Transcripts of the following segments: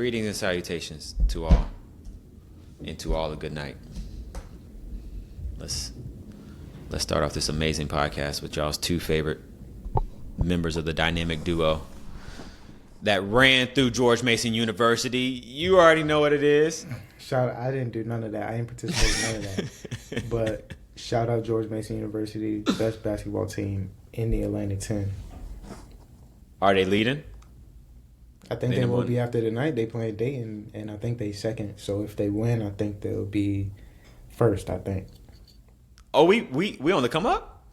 Greetings and salutations to all, and to all a good night. Let's start off this amazing podcast with y'all's two favorite members of the dynamic duo that ran through George Mason University. You already know what it is. I didn't do none of that. I ain't participate in none of that. But shout out George Mason University, best basketball team in the Atlantic 10. Are they leading? I think they will be after tonight. They play Dayton, and I think they second. So if they win, I think they'll be first, I think. Oh, we on the come up?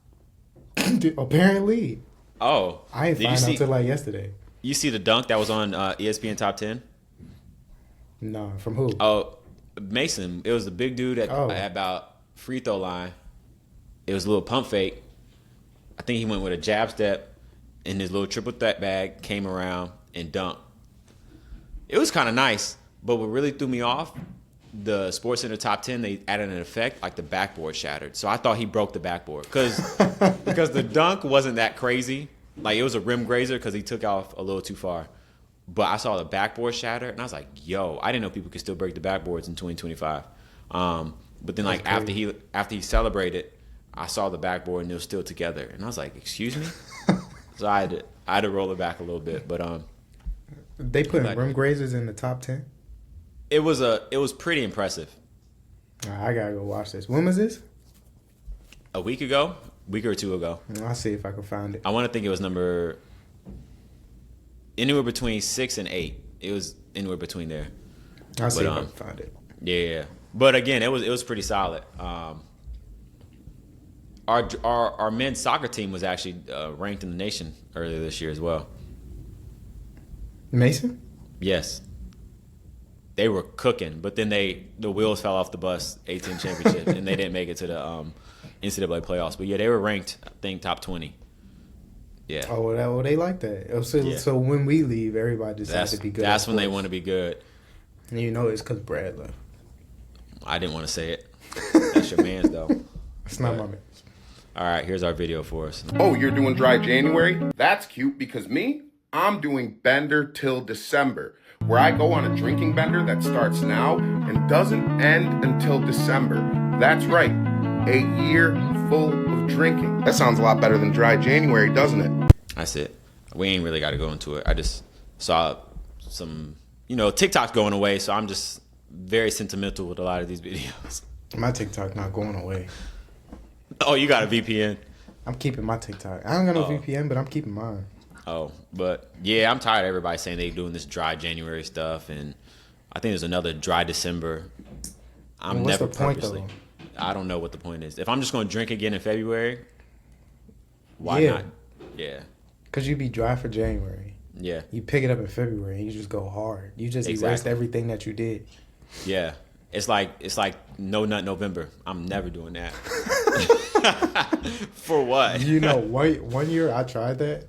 Apparently. Oh. I ain't find out until like yesterday. You see the dunk that was on ESPN Top 10? No, from who? Oh, Mason. It was the big dude at about free throw line. It was a little pump fake. I think he went with a jab step, and his little triple threat bag came around and dunked. It was kind of nice, but what really threw me off, the SportsCenter Top 10, they added an effect like the backboard shattered. So I thought he broke the backboard because the dunk wasn't that crazy. Like, it was a rim grazer because he took off a little too far. But I saw the backboard shatter, and I was like, yo, I didn't know people could still break the backboards in 2025. But then, like, after he celebrated, I saw the backboard, and it was still together. And I was like, excuse me? So I had to roll it back a little bit. But they put rim grazers in the top 10? It was pretty impressive. I got to go watch this. When was this? A week or two ago. I'll see if I can find it. I want to think it was number anywhere between 6 and 8. It was anywhere between there. I'll see if I can find it. Yeah. But again, it was pretty solid. Our men's soccer team was actually ranked in the nation earlier this year as well. Mason? Yes. They were cooking, but then the wheels fell off the bus, A-10 championship, and they didn't make it to the NCAA playoffs. But yeah, they were ranked, I think, top 20. Yeah. Oh, well, they like that. So when we leave, everybody decides to be good. That's when they want to be good. And you know it's because Brad left. I didn't want to say it. That's your man's, though. It's not my man's. All right, here's our video for us. Oh, you're doing dry January? That's cute because I'm doing bender till December, where I go on a drinking bender that starts now and doesn't end until December. That's right, a year full of drinking. That sounds a lot better than dry January, doesn't it? That's it. We ain't really got to go into it. I just saw some, TikTok's going away, so I'm just very sentimental with a lot of these videos. My TikTok not going away. Oh, you got a VPN? I'm keeping my TikTok. I don't got no VPN, but I'm keeping mine. Oh, but yeah, I'm tired of everybody saying they doing this dry January stuff, and I think there's another dry December. What's the point, though? I don't know what the point is. If I'm just going to drink again in February, why not? Yeah. Because you be dry for January. Yeah. You pick it up in February and you just go hard. You just erased everything that you did. Yeah. It's like No Nut November. I'm never doing that. For what? One year I tried that.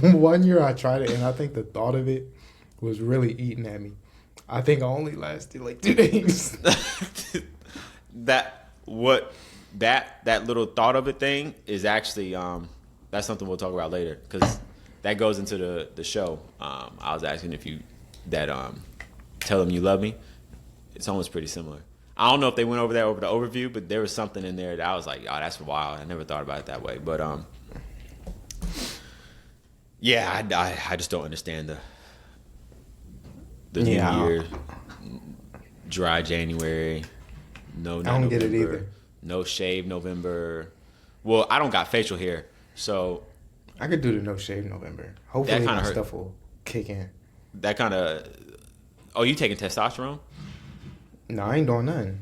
One year I tried it, and I think the thought of it was really eating at me. I think I only lasted like 2 days. that little thought of it thing is actually that's something we'll talk about later, because that goes into the show. I was asking if you tell them you love me. It's almost pretty similar. I don't know if they went over that over the overview, but there was something in there that I was like, oh, that's wild. I never thought about it that way. But yeah, I just don't understand the New Year, dry January, no I don't November, get it either. No shave November. Well, I don't got facial hair, so I could do the no shave November. Hopefully my hurt. stuff will kick in. That kind of. Oh, you taking testosterone? No, I ain't doing nothing.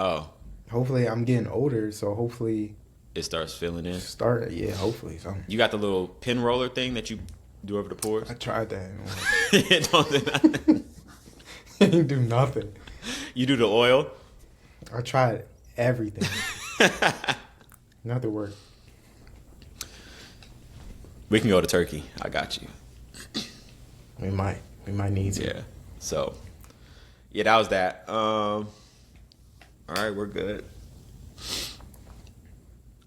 Oh. Hopefully I'm getting older, so hopefully it starts filling in. Hopefully something. You got the little pin roller thing that you do over the pores? I tried that. It don't do nothing. It ain't do nothing. You do the oil? I tried everything. Nothing worked. We can go to Turkey. I got you. We might need to. Yeah. So, yeah, that was that. All right, we're good.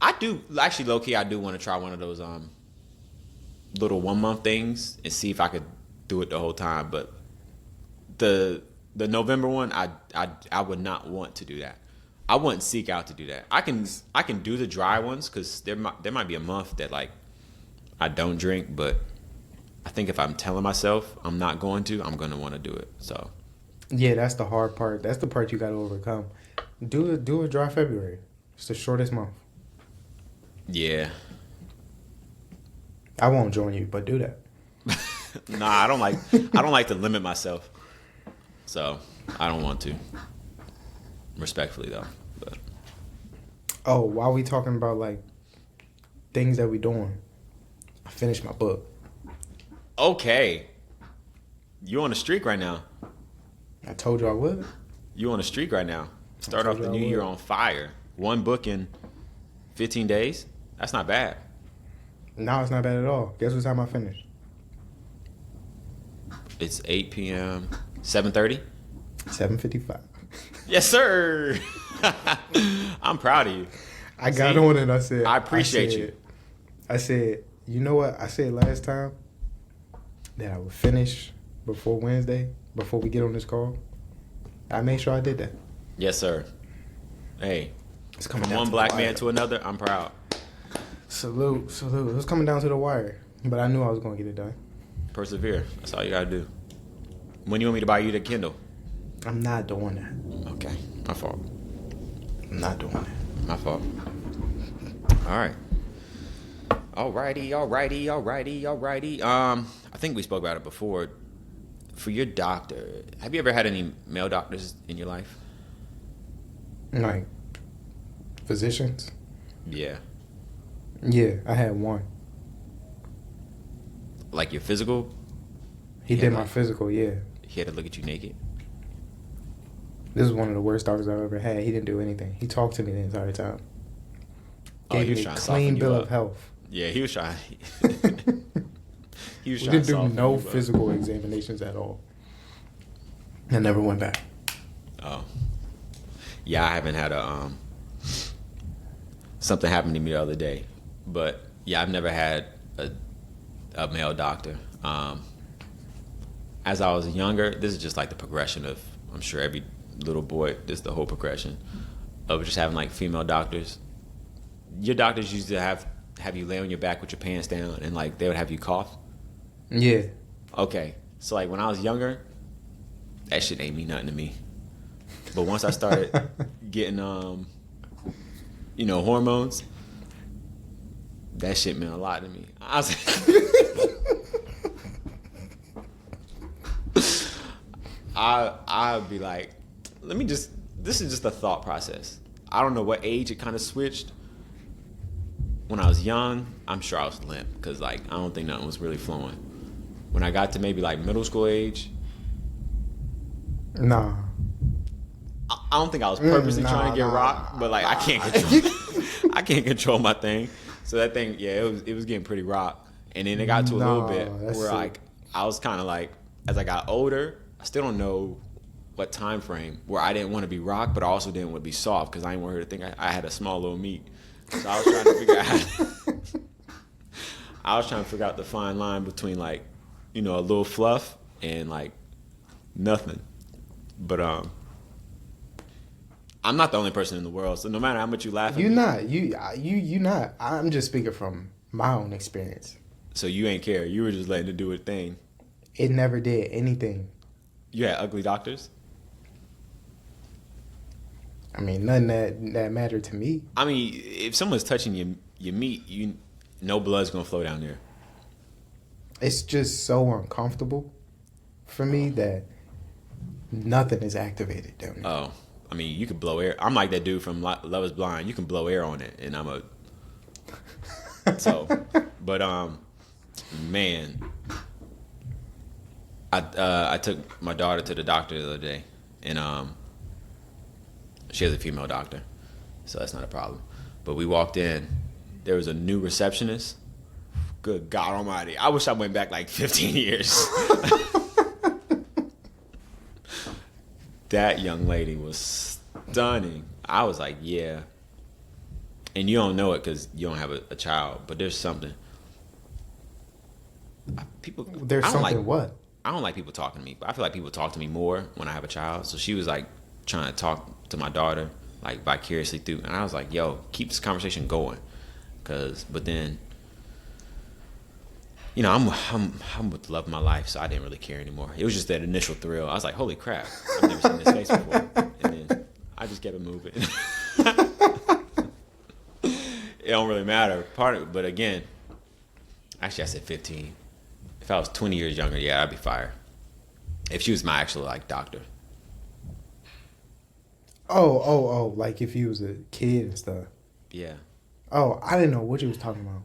I do actually, low key, I do want to try one of those little 1 month things and see if I could do it the whole time. But the November one, I would not want to do that. I wouldn't seek out to do that. I can do the dry ones because there might be a month that like I don't drink, but I think if I'm telling myself I'm not going to, I'm going to want to do it. So Yeah, that's the hard part. That's the part you got to overcome. Do a dry February. It's the shortest month. yeah. I won't join you, but do that. Nah, I don't like to limit myself. So I don't want to. Respectfully though. But Oh, while we talking about like things that we doing, I finished my book. okay. You on a streak right now. I told you I would. You on a streak right now. Start told off the you I new year would. on fire. 1 book in 15 days. That's not bad. No, it's not bad at all. Guess what time I finished? It's 8 p.m. 7:30. 7:55. Yes, sir. I'm proud of you. I got See? on and I said, I appreciate you. I said, you know what? I said last time that I would finish before Wednesday, before we get on this call. I made sure I did that. Yes, sir. Hey, It's coming from down one to black the wire. man to another, I'm proud. Salute. It was coming down to the wire, but I knew I was going to get it done. Persevere. That's all you gotta do. When you want me to buy you the Kindle? I'm not doing that. Okay, my fault. I'm not doing that. My fault. All right. Alrighty. I think we spoke about it before. For your doctor, have you ever had any male doctors in your life? Like, physicians? Yeah. Yeah, I had one. Like your physical? He Yeah, did my like- physical, yeah. He had to look at you naked. This is one of the worst doctors I've ever had. He didn't do anything. He talked to me the entire time. Oh, he Gave was me a trying to clean soften you bill up. of health. Yeah, he was trying. He was We trying didn't to do soften no you up. physical examinations at all. I never went back. Oh. Yeah, I haven't had something happened to me the other day. But yeah, I've never had a male doctor. As I was younger, this is just like the progression of, I'm sure every little boy, this is the whole progression of just having like female doctors. Your doctors used to have you lay on your back with your pants down and like they would have you cough. Yeah. Okay. So like when I was younger, that shit ain't mean nothing to me. But once I started getting hormones, that shit meant a lot to me. I was I'd be like, this is just a thought process. I don't know what age it kind of switched. When I was young, I'm sure I was limp because like I don't think nothing was really flowing. When I got to maybe like middle school age, Nah. I don't think I was purposely Nah, trying to get nah, rocked, but like I can't control my thing. So that thing, yeah, it was getting pretty rocked. And then it got to a little Nah, bit that's where it. like I was kind of like, as I got older, I still don't know what time frame where I didn't want to be rocked, but I also didn't want to be soft because I didn't want her to think I had a small little meat. So I was trying to figure out. I was trying to figure out the fine line between like, a little fluff and like nothing. But I'm not the only person in the world, so no matter how much you laugh at You me, not. You not. I'm just speaking from my own experience. so you ain't care. You were just letting it do its thing. It never did anything. You had ugly doctors? I mean, nothing that mattered to me. I mean, if someone's touching your meat, no blood's gonna flow down there. It's just so uncomfortable for me that nothing is activated down there. Oh, I mean, you could blow air. I'm like that dude from Love Is Blind. You can blow air on it, and I'm a. So, but man, I took my daughter to the doctor the other day, and she has a female doctor, so that's not a problem. But we walked in, there was a new receptionist. Good God Almighty! I wish I went back like 15 years. That young lady was stunning. I was like, yeah. And you don't know it because you don't have a child, but there's something. People. There's I don't something like, what? I don't like people talking to me, but I feel like people talk to me more when I have a child. So she was like trying to talk to my daughter like vicariously through, and I was like, "Yo, keep this conversation going," but then, you know, I'm with the love of my life, so I didn't really care anymore. It was just that initial thrill. I was like, "Holy crap, I've never seen this face before," and then I just kept it moving. It don't really matter. But again, actually, I said 15. If I was 20 years younger, yeah, I'd be fired. If she was my actual like doctor. Oh, like if you was a kid and stuff. Yeah. Oh, I didn't know what you was talking about.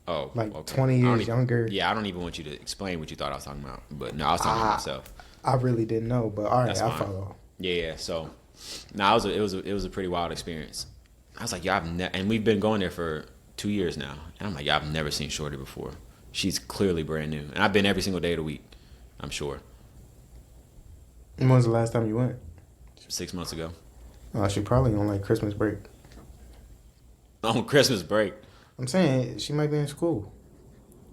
Oh, like okay. 20 years younger. Yeah, I don't even want you to explain what you thought I was talking about. But no, I was talking about myself. I really didn't know, but all right, I follow. Yeah. So, no, it was a pretty wild experience. I was like, yeah, and we've been going there for 2 years now, and I'm like, yeah, I've never seen Shorty before. She's clearly brand new, and I've been every single day of the week. I'm sure. When was the last time you went? 6 months ago. Oh, she probably on like Christmas break. On Christmas break. I'm saying she might be in school.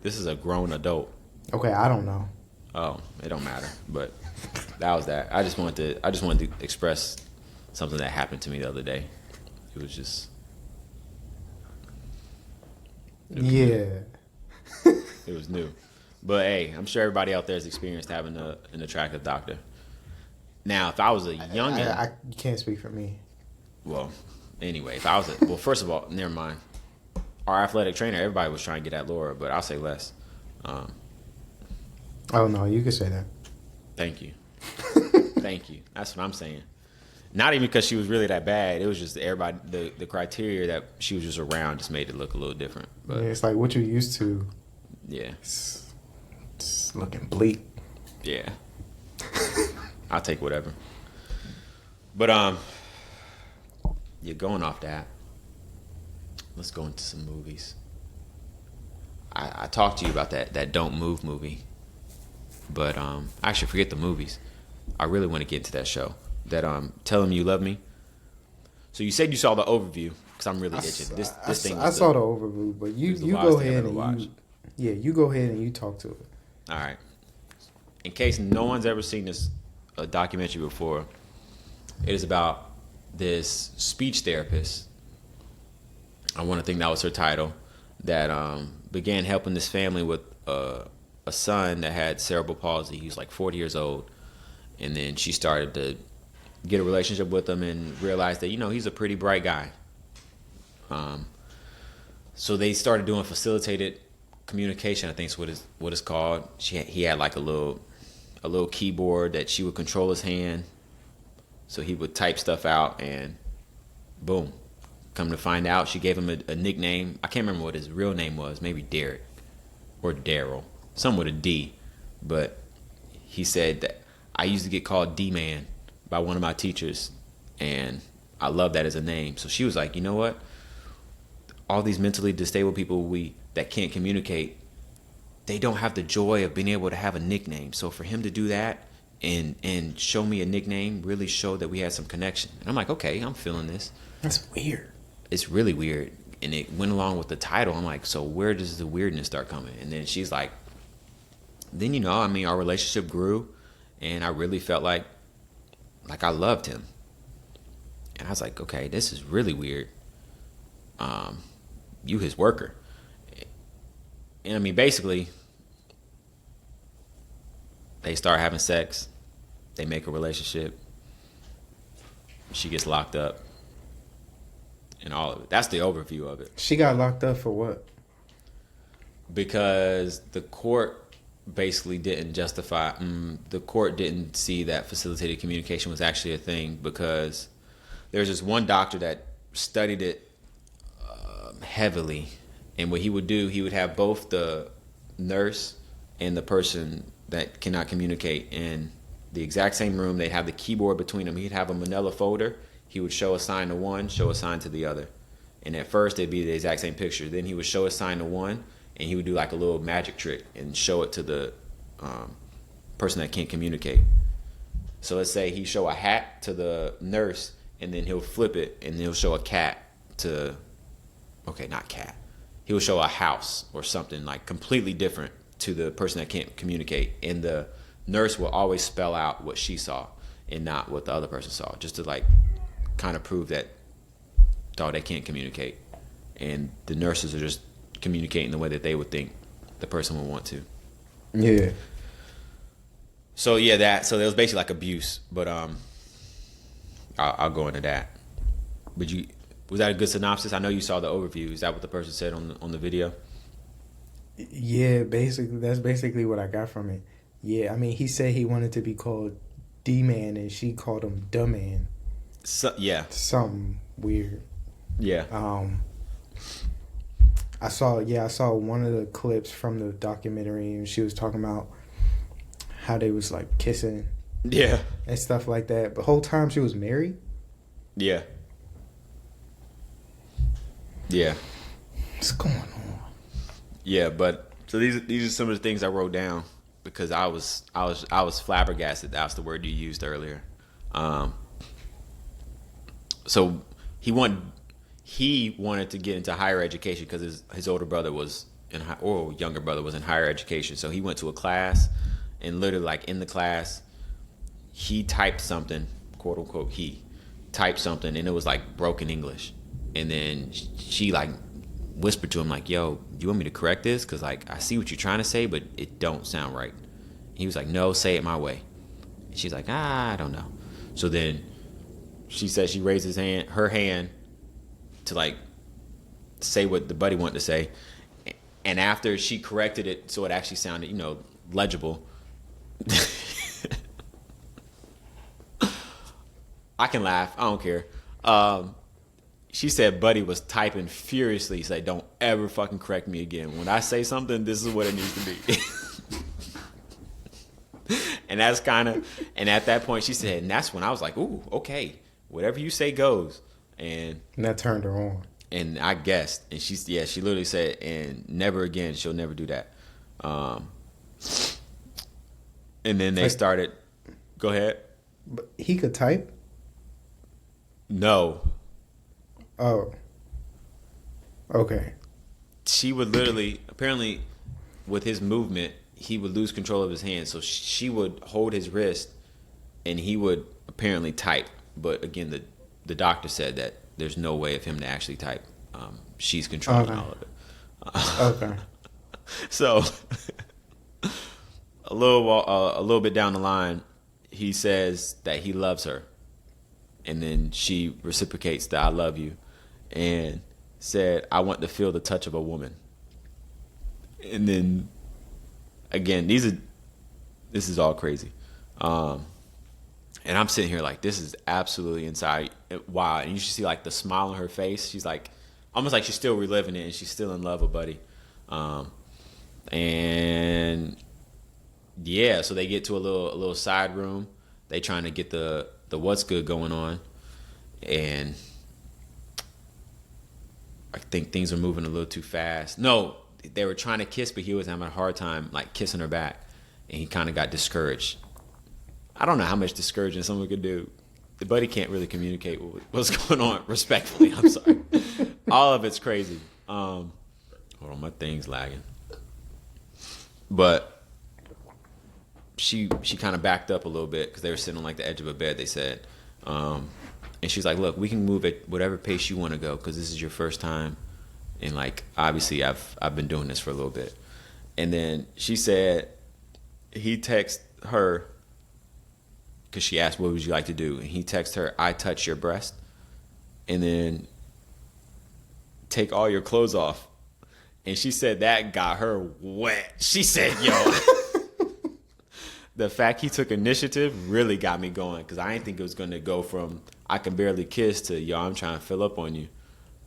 This is a grown adult. Okay, I don't know. Oh, it don't matter. But that was that. I just wanted to express something that happened to me the other day. It was just. Yeah. It was new. But hey, I'm sure everybody out there has experienced having an attractive doctor. Now, if I was a youngin', I can't speak for me. Well, anyway, if I was first of all, never mind. Our athletic trainer, everybody was trying to get at Laura, but I'll say less. Oh no, you could say that. Thank you. Thank you. That's what I'm saying. Not even because she was really that bad. It was just everybody. The criteria that she was just around just made it look a little different. But yeah, it's like what you're used to. Yeah. It's looking bleak. Yeah. I'll take whatever. But you're going off that. Let's go into some movies. I talked to you about that Don't Move movie. But actually forget the movies. I really want to get into that show. That Tell 'Em You Love Me. So you said you saw the overview because I'm really itching. This thing. I saw the overview, but you go ahead and you go ahead and you talk to it. All right. In case no one's ever seen this documentary before, it is about this speech therapist. I want to think that was her title. That began helping this family with a son that had cerebral palsy. He was like 40 years old, and then she started to get a relationship with him and realized that he's a pretty bright guy. So they started doing facilitated communication. I think is what it's called. He had like a little keyboard that she would control his hand, so he would type stuff out, and boom. Come to find out, she gave him a nickname. I can't remember what his real name was. Maybe Derek or Daryl, some with a D. But he said that I used to get called D-Man by one of my teachers, and I love that as a name. So she was like, you know what? All these mentally disabled people that can't communicate, they don't have the joy of being able to have a nickname. So for him to do that and show me a nickname really showed that we had some connection. And I'm like, okay, I'm feeling this. That's weird. It's really weird. And it went along with the title. I'm like, so where does the weirdness start coming? And then she's like, then, our relationship grew, and I really felt like I loved him. And I was like, okay, this is really weird. You his worker. And basically, they start having sex. They make a relationship. She gets locked up. And all of it. That's the overview of it. She got locked up for what? Because the court basically didn't justify. The court didn't see that facilitated communication was actually a thing, because there's this one doctor that studied it heavily, and what he would do, he would have both the nurse and the person that cannot communicate in the exact same room. They'd have the keyboard between them. He'd have a manila folder. He would show a sign to one, show a sign to the other. And at first, it'd be the exact same picture. Then he would show a sign to one, and he would do like a little magic trick and show it to the person that can't communicate. So let's say he show a hat to the nurse, and then he'll flip it, and he'll show a cat to, okay, not cat. he'll show a house or something like completely different to the person that can't communicate, and the nurse will always spell out what she saw and not what the other person saw, just to like kind of prove that they can't communicate, and the nurses are just communicating the way that they would think the person would want to. Yeah. So yeah, so it was basically like abuse, but I'll go into that. But was that a good synopsis? I know you saw the overview. Is that what the person said on the video? Yeah, basically that's basically what I got from it. Yeah, I mean, he said he wanted to be called D-Man, and she called him Dumb-Man. So, yeah. Something weird. Yeah. I saw one of the clips from the documentary, and she was talking about how they was like kissing. Yeah. And stuff like that. But the whole time she was married. Yeah. Yeah. What's going on? Yeah, but so these are some of the things I wrote down because I was flabbergasted. That's the word you used earlier. So he wanted to get into higher education because his older brother was or younger brother was in higher education. So he went to a class, and literally like in the class, he typed something, quote unquote, he typed something, and it was like broken English. And then she like whispered to him like, "Yo, do you want me to correct this? Cause like I see what you're trying to say, but it don't sound right." He was like, "No, say it my way." And she's like, "I don't know." So then she said she raised her hand to like say what the buddy wanted to say. And after she corrected it so it actually sounded, legible. I can laugh. I don't care. She said Buddy was typing furiously. He said, "Don't ever fucking correct me again. When I say something, this is what it needs to be." And that's and at that point she said, and that's when I was like, "Ooh, okay. Whatever you say goes." And that turned her on. And I guessed. And she literally said, "And never again, she'll never do that." And then they started, go ahead. But he could type? No. Oh. Okay. She would literally, apparently, with his movement, he would lose control of his hands. So she would hold his wrist, and he would apparently type. But again, the doctor said that there's no way of him to actually type. She's controlling all of it. Okay. So a little bit down the line, he says that he loves her, and then she reciprocates the "I love you," and said, "I want to feel the touch of a woman." And then again, this is all crazy. And I'm sitting here like, this is absolutely inside wild. And you should see like the smile on her face. She's like, almost like she's still reliving it, and she's still in love with Buddy. And yeah, so they get to a little side room. They trying to get the what's good going on, and I think things are moving a little too fast. No, they were trying to kiss, but he was having a hard time like kissing her back, and he kind of got discouraged. I don't know how much discouraging someone could do. The Buddy can't really communicate what's going on respectfully. I'm sorry. All of it's crazy. Hold on, my thing's lagging. But she kind of backed up a little bit because they were sitting on like the edge of a bed, they said. And she's like, "Look, we can move at whatever pace you want to go because this is your first time. And like, obviously I've been doing this for a little bit." And then she said he texted her because she asked, "What would you like to do?" And he texted her, "I touch your breast. And then take all your clothes off." And she said that got her wet. She said, "Yo." The fact he took initiative really got me going because I didn't think it was going to go from "I can barely kiss" to "Yo, I'm trying to fill up on you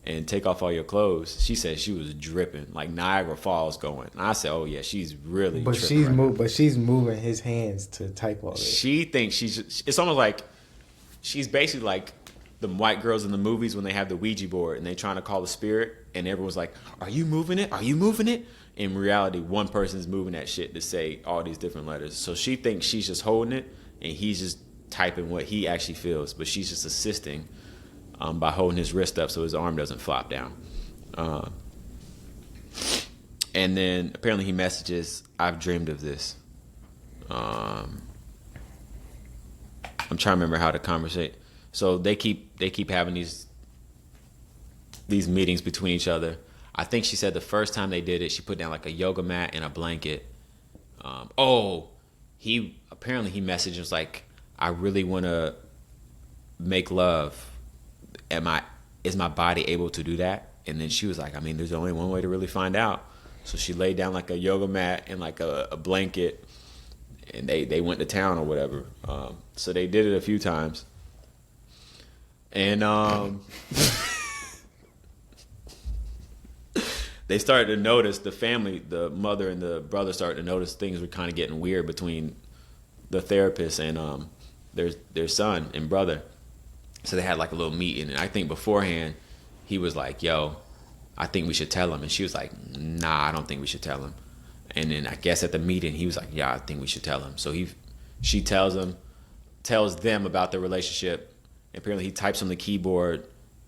and take off all your clothes." She said she was dripping like Niagara Falls going. And I said, "Oh yeah, she's really." But she's moving his hands to type all this. She thinks it's almost like she's basically like the white girls in the movies when they have the Ouija board and they trying to call the spirit, and everyone's like, "Are you moving it? Are you moving it?" In reality, one person's moving that shit to say all these different letters. So she thinks she's just holding it, and he's just typing what he actually feels. But she's just assisting by holding his wrist up so his arm doesn't flop down. And then apparently he messages, "I've dreamed of this." I'm trying to remember how to conversate. So they keep having these meetings between each other. I think she said the first time they did it, she put down like a yoga mat and a blanket. He messaged was like, "I really want to make love. Is my body able to do that?" And then she was like, "I mean, there's only one way to really find out." So she laid down like a yoga mat and like a blanket, and they went to town or whatever. So they did it a few times, and they started to notice, the family, the mother and the brother started to notice things were kind of getting weird between the therapist and their son and brother. So they had like a little meeting, and I think beforehand he was like, "Yo, I think we should tell him," and she was like, "Nah, I don't think we should tell him." And then I guess at the meeting he was like, "Yeah, I think we should tell him." So she tells them about their relationship. Apparently he types on the keyboard,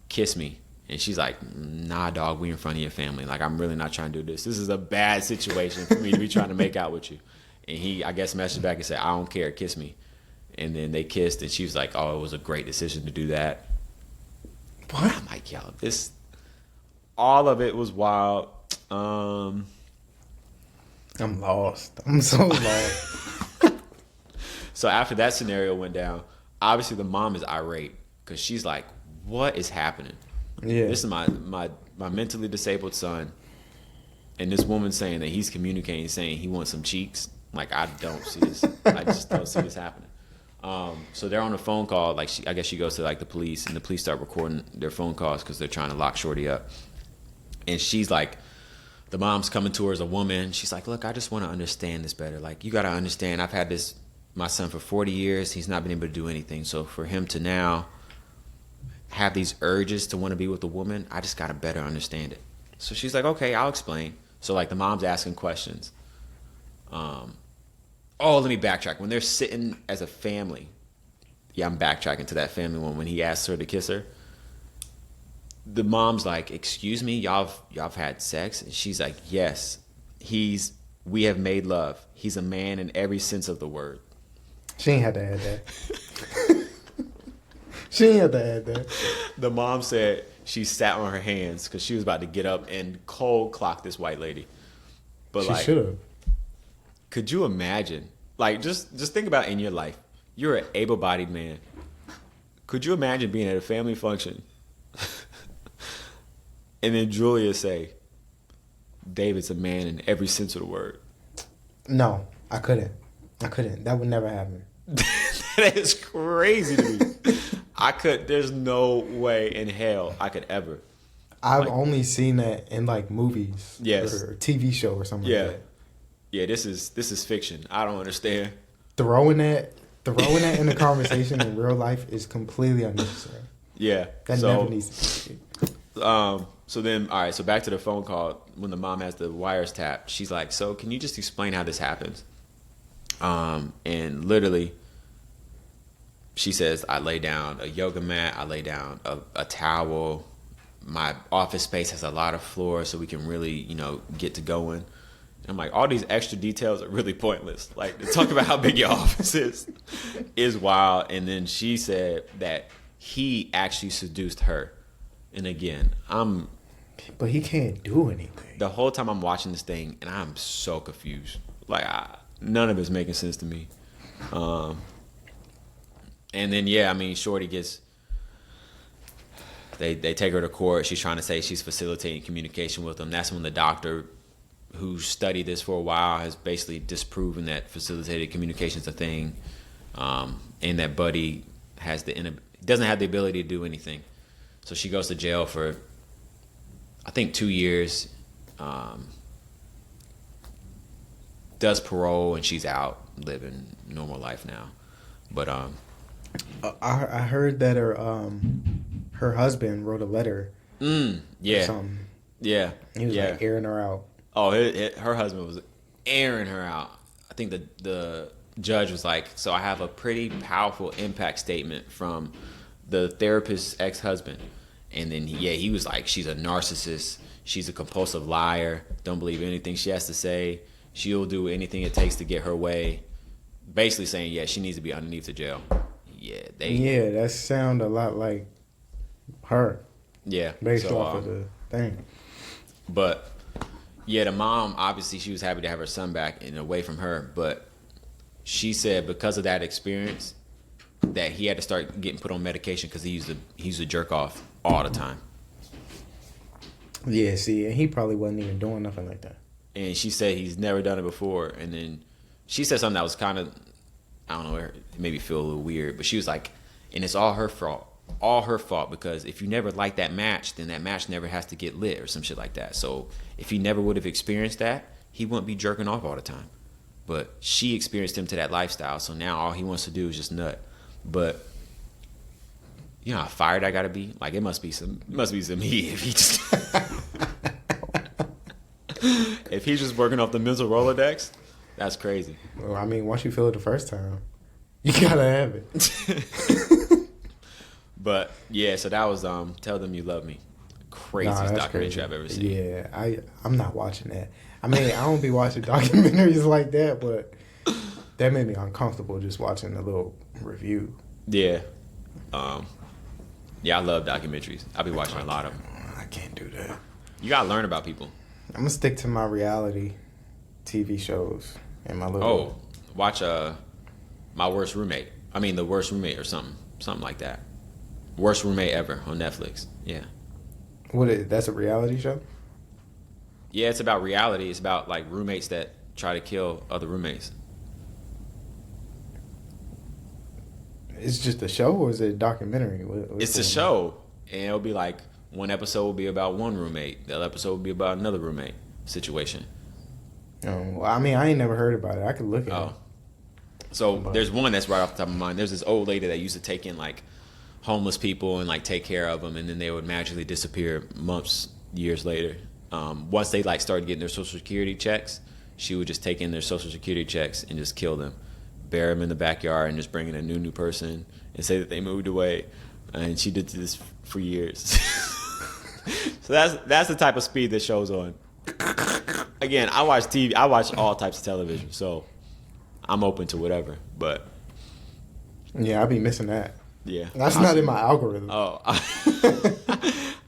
"Kiss me," and she's like, "Nah, dog, we in front of your family. Like, I'm really not trying to do this. This is a bad situation for me to be trying to make out with you." And he, I guess, messaged back and said, "I don't care, kiss me." And then they kissed, and she was like, "Oh, it was a great decision to do that." What? I'm like, yo, all of it was wild. I'm lost. I'm so lost. So after that scenario went down, obviously the mom is irate because she's like, "What is happening? Yeah. This is my mentally disabled son, and this woman saying that he's communicating, saying he wants some cheeks. Like, I don't see this. I just don't see this happening." So they're on a phone call. Like, I guess she goes to like the police, and the police start recording their phone calls because they're trying to lock Shorty up. And she's like, the mom's coming to her as a woman. She's like, "Look, I just want to understand this better. Like, you got to understand, I've had my son for 40 years. He's not been able to do anything. So for him to now have these urges to want to be with a woman, I just got to better understand it." So she's like, "Okay, I'll explain." So like the mom's asking questions. Let me backtrack. When they're sitting as a family, I'm backtracking to that family one when he asks her to kiss her. The mom's like, "Excuse me, y'all have had sex?" And she's like, "Yes, we have made love. He's a man in every sense of the word." She ain't had to add that. She ain't had to add that. The mom said she sat on her hands because she was about to get up and cold clock this white lady. But She should have. Could you imagine? Like, just think about in your life. You're an able-bodied man. Could you imagine being at a family function and then Julia say, "David's a man in every sense of the word"? No, I couldn't. That would never happen. That is crazy to me. There's no way in hell I could ever. I've only seen that in like movies. Yes. Or a TV show or something like that. Yeah, this is fiction. I don't understand. Throwing that in the conversation in real life is completely unnecessary. Yeah. That never needs to be. So then, all right, so back to the phone call when the mom has the wires tapped. She's like, "So can you just explain how this happens?" And literally, she says, "I lay down a yoga mat, I lay down a towel. My office space has a lot of floor so we can really, get to going." And I'm like, all these extra details are really pointless. Like, to talk about how big your office is wild. And then she said that he actually seduced her. And again, But he can't do anything. the whole time I'm watching this thing, and I'm so confused. Like, none of it's making sense to me. And then, Shorty gets... They take her to court. She's trying to say she's facilitating communication with them. That's when the doctor who studied this for a while has basically disproven that facilitated communication is a thing, and that Buddy doesn't have the ability to do anything. So she goes to jail for, I think, 2 years, does parole, and she's out living normal life now. But I heard that her husband wrote a letter. Yeah. Or something. Yeah. He was like airing her out. Oh, her husband was airing her out. I think the judge was like, "So I have a pretty powerful impact statement from the therapist's ex-husband." And then he was like, she's a narcissist. She's a compulsive liar. Don't believe anything she has to say. She'll do anything it takes to get her way. Basically saying, yeah, she needs to be underneath the jail. Yeah, that sound a lot like her. Yeah. Based off of the thing. But yeah, the mom, obviously she was happy to have her son back and away from her. But she said because of that experience that he had to start getting put on medication because he used to jerk off all the time. Yeah, see, and he probably wasn't even doing nothing like that. And she said he's never done it before. And then she said something that was kind of, I don't know, it made me feel a little weird. But she was like, and it's all her fault. All her fault, because if you never like that match, then that match never has to get lit or some shit like that. So if he never would have experienced that, he wouldn't be jerking off all the time. But she experienced him to that lifestyle. So now all he wants to do is just nut. But you know how fired I gotta be? Like it must be some heat if he just if he's just working off the mental Rolodex, that's crazy. Well, I mean, once you feel it the first time, you gotta have it. But yeah, so that was Tell Them You Love Me. Craziest documentary I've ever seen. Yeah, I'm not watching that. I mean, I don't be watching documentaries like that, but that made me uncomfortable just watching the little review. Yeah. Yeah, I love documentaries. I'll be watching a lot of them. I can't do that. You gotta learn about people. I'm gonna stick to my reality TV shows and my little. Oh, watch My Worst Roommate. I mean, The Worst Roommate or something like that. Worst Roommate Ever on Netflix. Yeah. That's a reality show? Yeah, it's about reality. It's about like roommates that try to kill other roommates. It's just a show, or is it a documentary? It's a show, and it'll be like one episode will be about one roommate, the other episode will be about another roommate situation. Well, I mean, I ain't never heard about it. I could look at it. So there's one that's right off the top of my mind. There's this old lady that used to take in like homeless people and like take care of them, and then they would magically disappear years later. Once they like started getting their Social Security checks, she would just take in their Social Security checks and just kill them, bury them in the backyard, and just bring in a new person and say that they moved away. And she did this for years. So that's the type of speed this show's on. Again, I watch TV. I watch all types of television, so I'm open to whatever. But yeah, I'll be missing that. Yeah, that's not in my algorithm. Oh,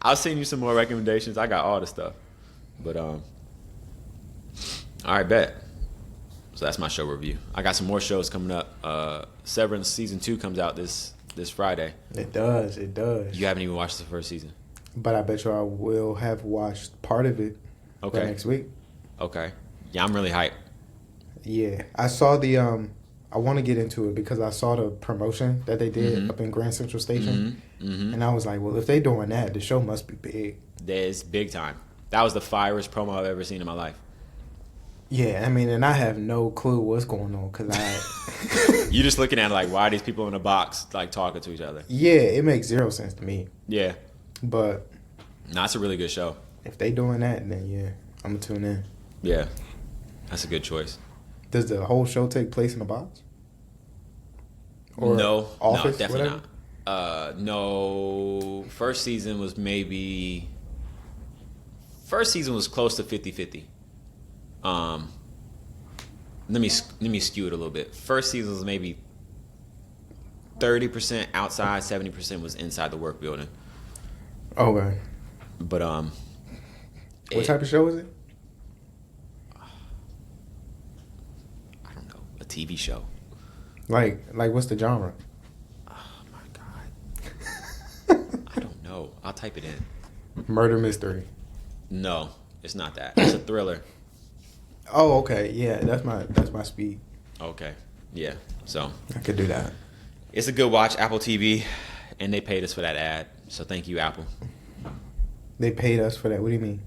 I'll send you some more recommendations. I got all the stuff. But all right, bet. So that's my show review. I got some more shows coming up. Severance season 2 comes out this Friday. It does. You haven't even watched the first season. But I bet you I will have watched part of it. Okay. Next week. Okay. Yeah, I'm really hyped. Yeah, I saw the. I want to get into it because I saw the promotion that they did up in Grand Central Station, and I was like, well, if they doing that, the show must be big. It's big time. That was the firest promo I've ever seen in my life. Yeah, I mean, and I have no clue what's going on because I. You just looking at it like, why are these people in a box like talking to each other? Yeah, it makes zero sense to me. Yeah. But. No, it's a really good show. If they doing that, then yeah, I'm gonna tune in. Yeah, that's a good choice. Does the whole show take place in a box? Or no, office, definitely whatever? not. No, first season was close to 50-50. Let me skew it a little bit. First season was maybe 30% outside, 70% was inside the work building. Okay. But what type of show is it? I don't know. A TV show. Like what's the genre? Oh my god. I don't know. I'll type it in. Murder mystery. No, it's not that. It's a thriller. Oh, okay. Yeah, that's my speed. Okay. Yeah. So I could do that. it's a good watch, Apple TV, and they paid us for that ad. So thank you, Apple. They paid us for that. What do you mean?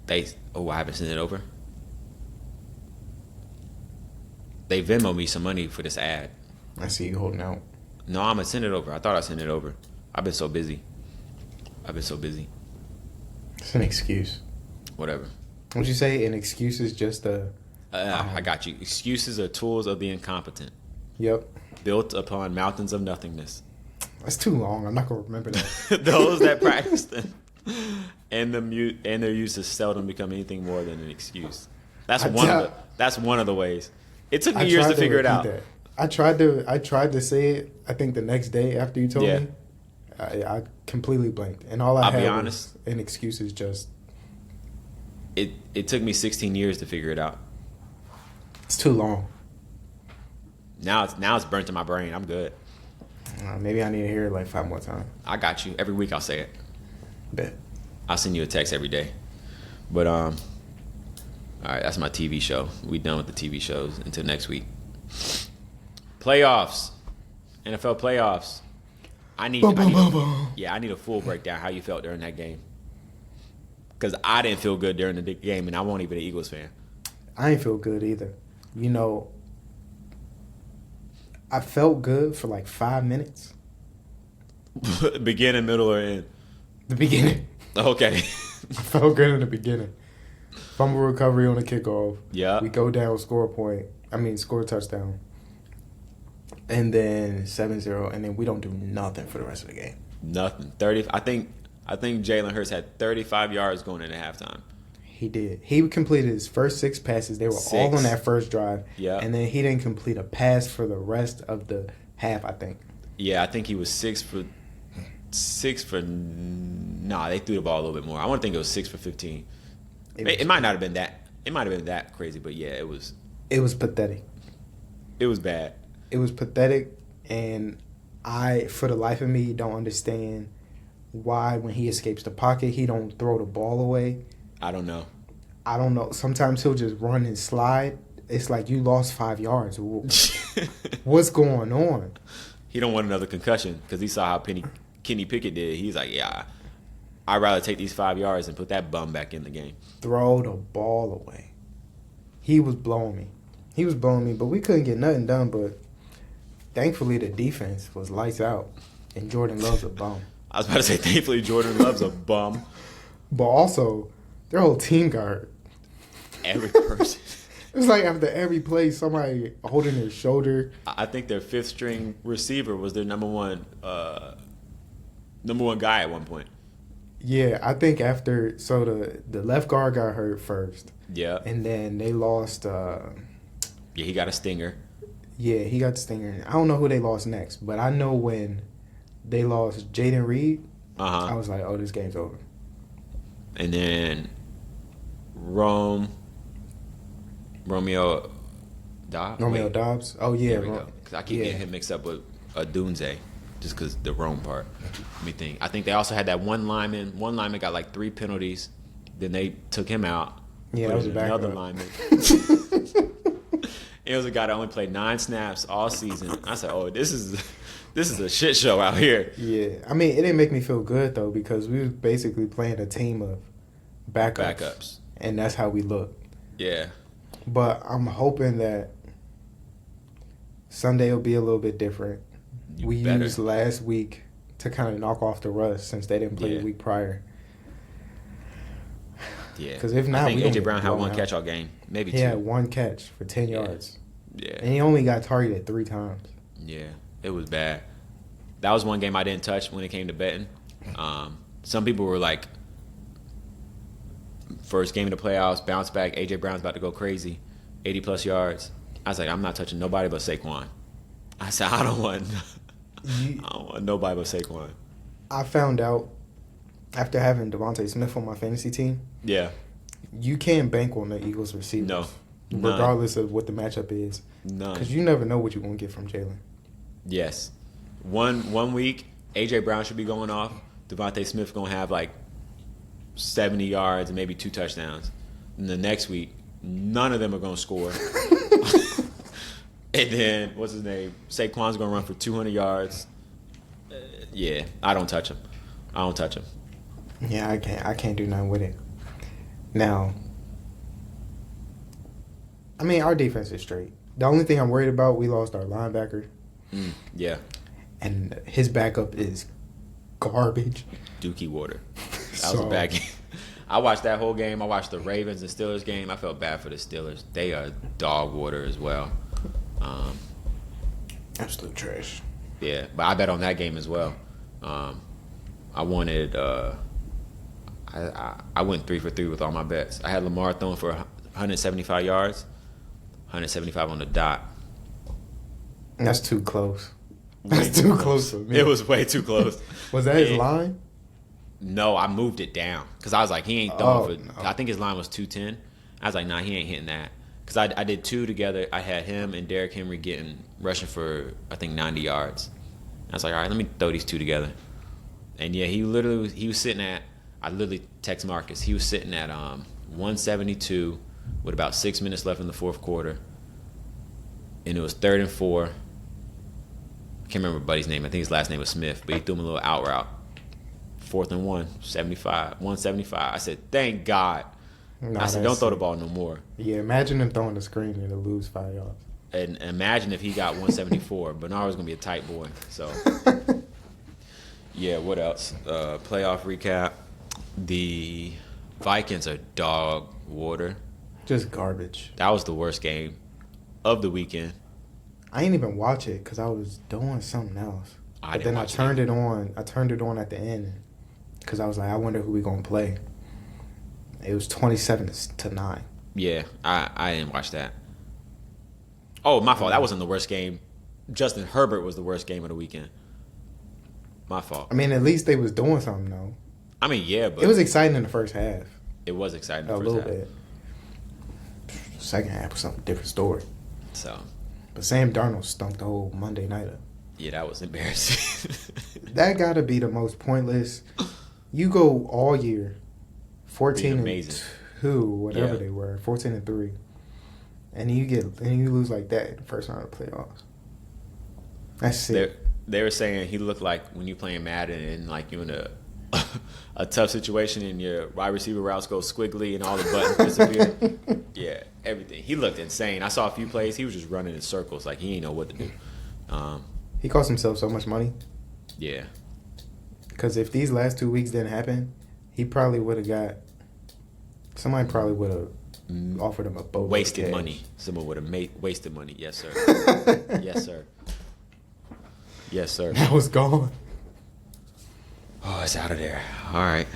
I haven't sent it over. They Venmo me some money for this ad. I see you holding out. No, I'm gonna send it over. I thought I sent it over. I've been so busy. It's an excuse. Whatever. Would you say an excuse is just a... I got you. Excuses are tools of the incompetent. Yep. Built upon mountains of nothingness. That's too long. I'm not gonna remember that. Those that practice them and their uses seldom become anything more than an excuse. That's one of the ways. It took me years to figure it out. That. I tried to say it. I think the next day after you told me, I completely blanked, and all I had was an excuse. Is just it took me 16 years to figure it out. It's too long. Now it's burnt in my brain. I'm good. Maybe I need to hear it like 5 more times. I got you. Every week I'll say it. Bet. I'll send you a text every day. But all right, that's my TV show. We done with the TV shows until next week. Playoffs, NFL playoffs. I need a full breakdown how you felt during that game. Because I didn't feel good during the game, and I wasn't even an Eagles fan. I ain't feel good either. You know, I felt good for like 5 minutes. Beginning, middle, or end? The beginning. Okay. I felt good in the beginning. Fumble recovery on the kickoff. Yeah. We go down, score a touchdown. And then 7-0, and then we don't do nothing for the rest of the game. Nothing. 30. I think Jalen Hurts had 35 yards going into halftime. He did. He completed his first 6 passes. They were all on that first drive. Yeah. And then he didn't complete a pass for the rest of the half, I think. Yeah, I think he was 6 for. Nah, they threw the ball a little bit more. I want to think it was 6 for 15. It might not have been that. It might have been that crazy, but yeah, it was. It was pathetic. It was bad. It was pathetic, and I, for the life of me, don't understand why when he escapes the pocket, he don't throw the ball away. I don't know. Sometimes he'll just run and slide. It's like you lost 5 yards. What's going on? He don't want another concussion because he saw how Kenny Pickett did. He's like, yeah, I'd rather take these 5 yards and put that bum back in the game. Throw the ball away. He was blowing me. But we couldn't get nothing done. But thankfully, the defense was lights out, and Jordan Love's a bum. I was about to say, thankfully, Jordan Love's a bum. But also, their whole team got hurt. Every person. It was like after every play, somebody holding their shoulder. I think their 5th string receiver was their number one guy at one point. Yeah, I think after the left guard got hurt first. Yeah. And then they lost. Yeah, he got a stinger. Yeah, he got the stinger. I don't know who they lost next, but I know when they lost Jaden Reed, I was like, oh, this game's over. And then Romeo Dobbs. Oh, yeah. Because I keep getting him mixed up with Dunze just because the Rome part. Let me think. I think they also had that one lineman. One lineman got like 3 penalties. Then they took him out. Yeah, that was another lineman. It was a guy that only played 9 snaps all season. I said, oh, this is a shit show out here. Yeah. I mean, it didn't make me feel good, though, because we was basically playing a team of backups. And that's how we looked. Yeah. But I'm hoping that Sunday will be a little bit different. We used last week to kind of knock off the rust since they didn't play the week prior. Yeah. Because if not, I think A.J. Brown had 1 catch all game. Maybe 2. He had 1 catch for 10 yards. Yeah. And he only got targeted 3 times. Yeah. It was bad. That was one game I didn't touch when it came to betting. Some people were like, first game of the playoffs, bounce back, A.J. Brown's about to go crazy, 80-plus yards. I was like, I'm not touching nobody but Saquon. I said, I don't want nobody but Saquon. I found out after having Devontae Smith on my fantasy team. Yeah. You can't bank on the Eagles receivers. No. Regardless of what the matchup is. None. Because you never know what you're going to get from Jalen. Yes. One week, A.J. Brown should be going off. Devontae Smith going to have like 70 yards and maybe 2 touchdowns. And the next week, none of them are going to score. And then, what's his name? Saquon's going to run for 200 yards. Yeah, I don't touch him. Yeah, I can't do nothing with it. Now, I mean, our defense is straight. The only thing I'm worried about, we lost our linebacker. Yeah. And his backup is garbage. Dookie Water. That was a bad game. I watched that whole game. I watched the Ravens and Steelers game. I felt bad for the Steelers. They are dog water as well. Absolute trash. Yeah, but I bet on that game as well. I wanted. I went 3 for 3 with all my bets. I had Lamar throwing for 175 yards, 175 on the dot. That's too close. That's too close for me. It was way too close. Was that his line? No, I moved it down because I was like, he ain't throwing for. No. I think his line was 210. I was like, nah, he ain't hitting that. Because I did 2 together. I had him and Derrick Henry rushing for, I think, 90 yards. I was like, all right, let me throw these 2 together. And yeah, he was sitting at, I literally text Marcus, he was sitting at 172 with about 6 minutes left in the fourth quarter. And it was 3rd and 4. I can't remember Buddy's name. I think his last name was Smith, but he threw him a little out route. 4th and 175. I said, thank God. I said, don't throw the ball no more. Yeah, imagine him throwing the screen and to lose 5 yards. And imagine if he got 174. Bernard was going to be a tight boy. So, yeah, what else? Playoff recap. The Vikings are dog water. Just garbage. That was the worst game of the weekend. I didn't even watch it because I was doing something else. I But then I turned it on. I turned it on at the end because I was like, I wonder who we going to play. It was 27-9. Yeah, I didn't watch that. Oh, my fault. That wasn't the worst game. Justin Herbert was the worst game of the weekend. My fault. I mean, at least they was doing something, though. I mean, yeah, but It was exciting in the first half. it was exciting. A The little first half. bit. Second half was something different story. So, But Sam Darnold stunk the whole Monday night up. yeah, that was embarrassing. That got to be the most pointless. You go all year, 14 amazing. and 2, whatever Yeah. they were, 14 and 3, and you lose like that in the first round of the playoffs. That's sick. They were saying he looked like when you playing Madden and like you're in a tough situation and your wide receiver routes go squiggly and all the buttons disappear. Yeah, everything. He looked insane. I saw a few plays. He was just running in circles like he didn't know what to do. He cost himself so much money Yeah. because if these last 2 weeks didn't happen, he probably would have got. Somebody probably would have offered him a boat. Wasted money. Someone would have wasted money. Yes, sir. Yes, sir. Yes, sir. That was gone. Oh, it's out of there. All right.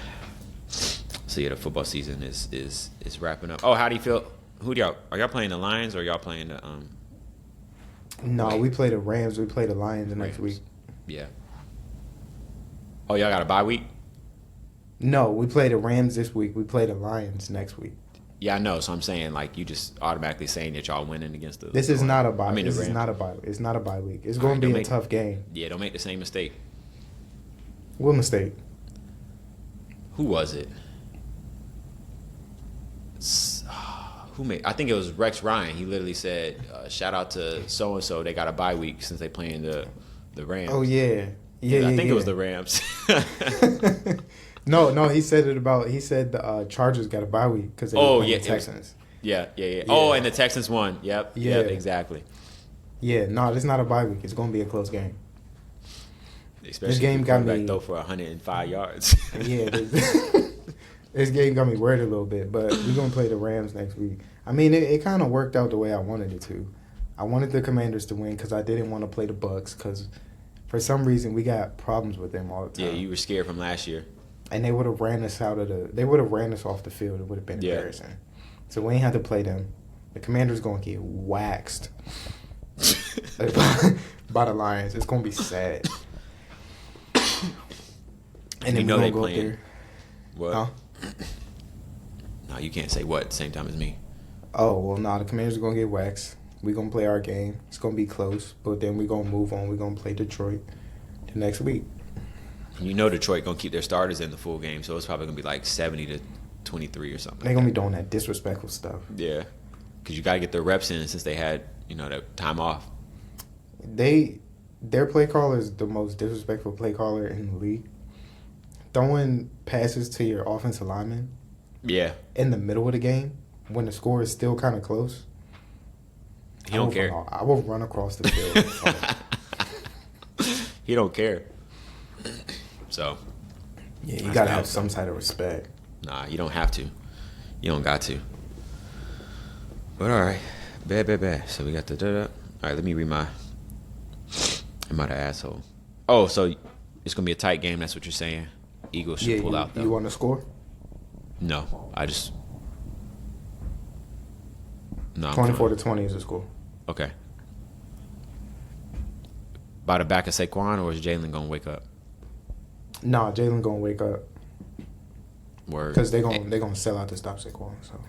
So yeah, the football season is wrapping up. Oh, how do you feel? Are y'all playing the Lions or y'all playing the No, we play the Rams. We play the Lions next week. Yeah. Oh, y'all got a bye week? No, we play the Rams this week. We play the Lions next week. Yeah, I know. So I'm saying like you just automatically saying that y'all winning against the. This is not a bye. I mean, the This is Rams. not a bye. It's not a bye week. It's All going right, to be don't a make- tough game. Yeah, don't make the same mistake. What mistake? Who was it? Who made? I think it was Rex Ryan. He literally said, "Shout out to so and so. They got a bye week since they playing the Rams." Oh yeah, yeah. I think yeah. it was the Rams. No. He said it about. He said the Chargers got a bye week because they Oh, were playing yeah, the it was- Texans. Yeah. Oh, and the Texans won. Yep. Yeah. Yep, exactly. Yeah, no, it's not a bye week. It's going to be a close game. Especially game if got the quarterback me- throw for 105 yards. Yeah, this game got me worried a little bit, but we're going to play the Rams next week. I mean, it kind of worked out the way I wanted it to. I wanted the Commanders to win because I didn't want to play the Bucks because for some reason we got problems with them all the time. Yeah, you were scared from last year. And they would have ran us they would have ran us off the field. It would have been Yeah. embarrassing. So we ain't had to play them. The Commanders going to get waxed by the Lions. It's going to be sad. And You then know we they gonna go up playing. there. What? Huh? No, you can't say what at the same time as me. Oh, well, the Commanders are going to get waxed. We're going to play our game. It's going to be close, but then we're going to move on. We're going to play Detroit the next week. You know Detroit gonna keep their starters in the full game, so it's probably gonna be like 70-23 or something. They're going to be doing that disrespectful stuff. Yeah, because you gotta get their reps in since they had the time off. Their play caller is the most disrespectful play caller in the league. Throwing passes to your offensive lineman Yeah, in the middle of the game when the score is still kind of close. he don't care. I will run across the field. He don't care. So Yeah, you That's got to bad have stuff. some type of respect. nah, you don't have to. You don't got to. But all right, bad. So we got the. All right, let me read my Am I the asshole? Oh, so it's gonna be a tight game. That's what you're saying. Eagles should pull out though. You want to score? No, I just no. 24-20 is the score. Okay. By the back of Saquon, or is Jalen gonna wake up? Nah, Jalen gonna wake up Word. because they gonna sell out to stop Saquon. So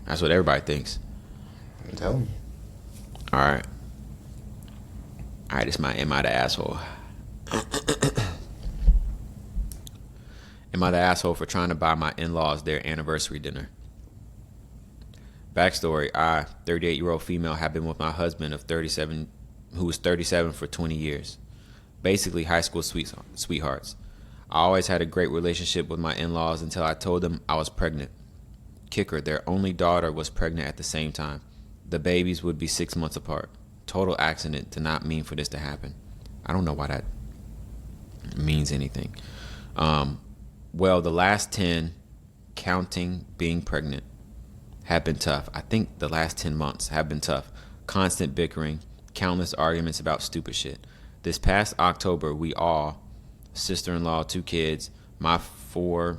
That's what everybody thinks. I'm telling you. All right. It's my am I the asshole? Am I the asshole for trying to buy my in-laws their anniversary dinner? Backstory: I, 38-year-old female, have been with my husband of 37, who was 37 for 20 years. Basically high school sweethearts. I always had a great relationship with my in-laws until I told them I was pregnant. Kicker: their only daughter was pregnant at the same time. The babies would be 6 months apart. Total accident, did not mean for this to happen. I don't know why that means anything. Well, the last 10, counting being pregnant, have been tough. I think the last 10 months have been tough. Constant bickering, countless arguments about stupid shit. This past October, we all, sister-in-law, 2 kids, my 4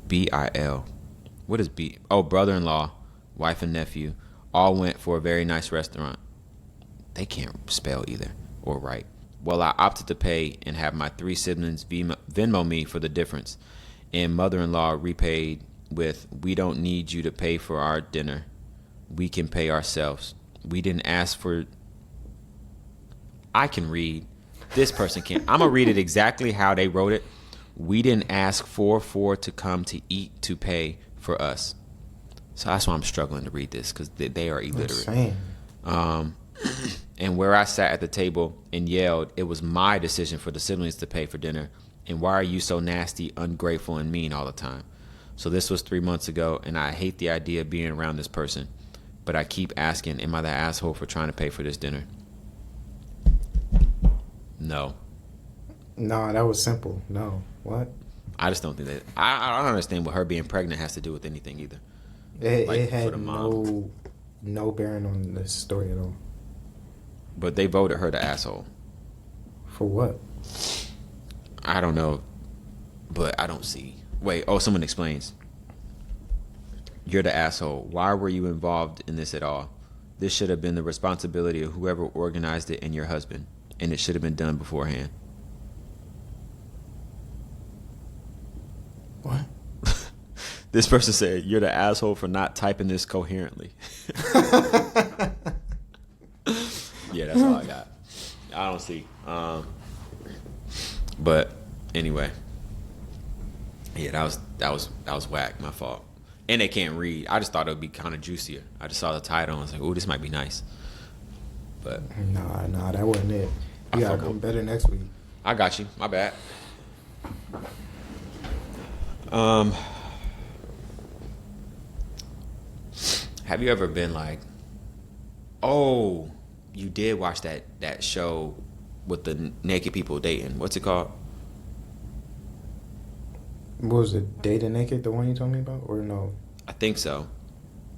BIL. What is B? Oh, brother-in-law, wife and nephew, all went for a very nice restaurant. They can't spell either or write. Well, I opted to pay and have my 3 siblings Venmo me for the difference. And mother-in-law repaid with, "We don't need you to pay for our dinner. We can pay ourselves. We didn't ask for..." I can read. This person can't. I'm going to read it exactly how they wrote it. "We didn't ask for to come to eat to pay for us." So that's why I'm struggling to read this, because they are illiterate. And where I sat at the table and yelled, it was my decision for the siblings to pay for dinner. And why are you so nasty, ungrateful, and mean all the time? So this was 3 months ago, and I hate the idea of being around this person. But I keep asking, am I the asshole for trying to pay for this dinner? No. No, that was simple. No. What? I just don't think that. I don't understand what her being pregnant has to do with anything either. It had no bearing on this story at all. But they voted her the asshole. For what? I don't know, but I don't see. Wait, someone explains. "You're the asshole. Why were you involved in this at all? This should have been the responsibility of whoever organized it and your husband, and it should have been done beforehand." What? This person said, "You're the asshole for not typing this coherently." Yeah, that's all I got. I don't see. But anyway, yeah, that was whack. My fault. And they can't read. I just thought it would be kind of juicier. I just saw the title and I was like, "Oh, this might be nice." But nah, that wasn't it. You gotta come better next week. I got you. My bad. Have you ever been like, oh, you did watch that show with the naked people dating? What's it called? What was it? Dating Naked, the one you told me about? Or no? I think so.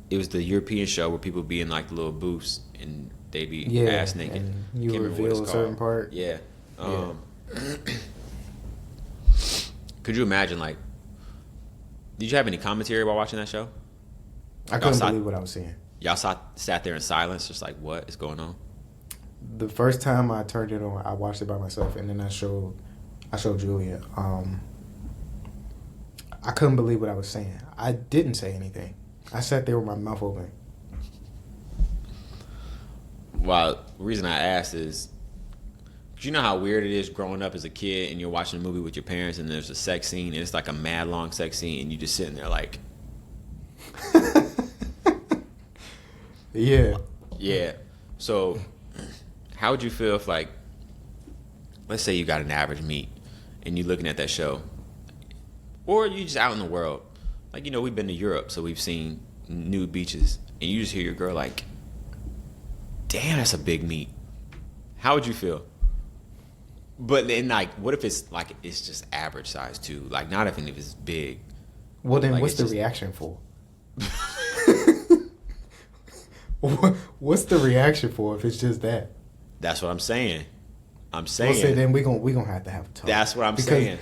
It was the European show where people be in like the little booths and they be ass naked. And you reveal a certain part. Yeah. Could you imagine, like, did you have any commentary while watching that show? I couldn't believe what I was seeing. Y'all sat there in silence, just like, what is going on? The first time I turned it on, I watched it by myself, and then I showed Julia. I couldn't believe what I was saying. I didn't say anything. I sat there with my mouth open. Well, the reason I asked is, you know how weird it is growing up as a kid and you're watching a movie with your parents and there's a sex scene and it's like a mad long sex scene and you just sitting there like... Yeah. Yeah. So, how would you feel if, like, let's say you got an average meet and you're looking at that show, or you just out in the world, like, you know, we've been to Europe, so we've seen nude beaches, and you just hear your girl like, damn, that's a big meat. How would you feel? But then, like, what if it's like it's just average size too? Like, not even if it's big. Well, then like, what's the reaction for? What's the reaction for if it's just that? That's what I'm saying. I'm Well, saying. say then we gonna have to have a talk. That's what I'm saying.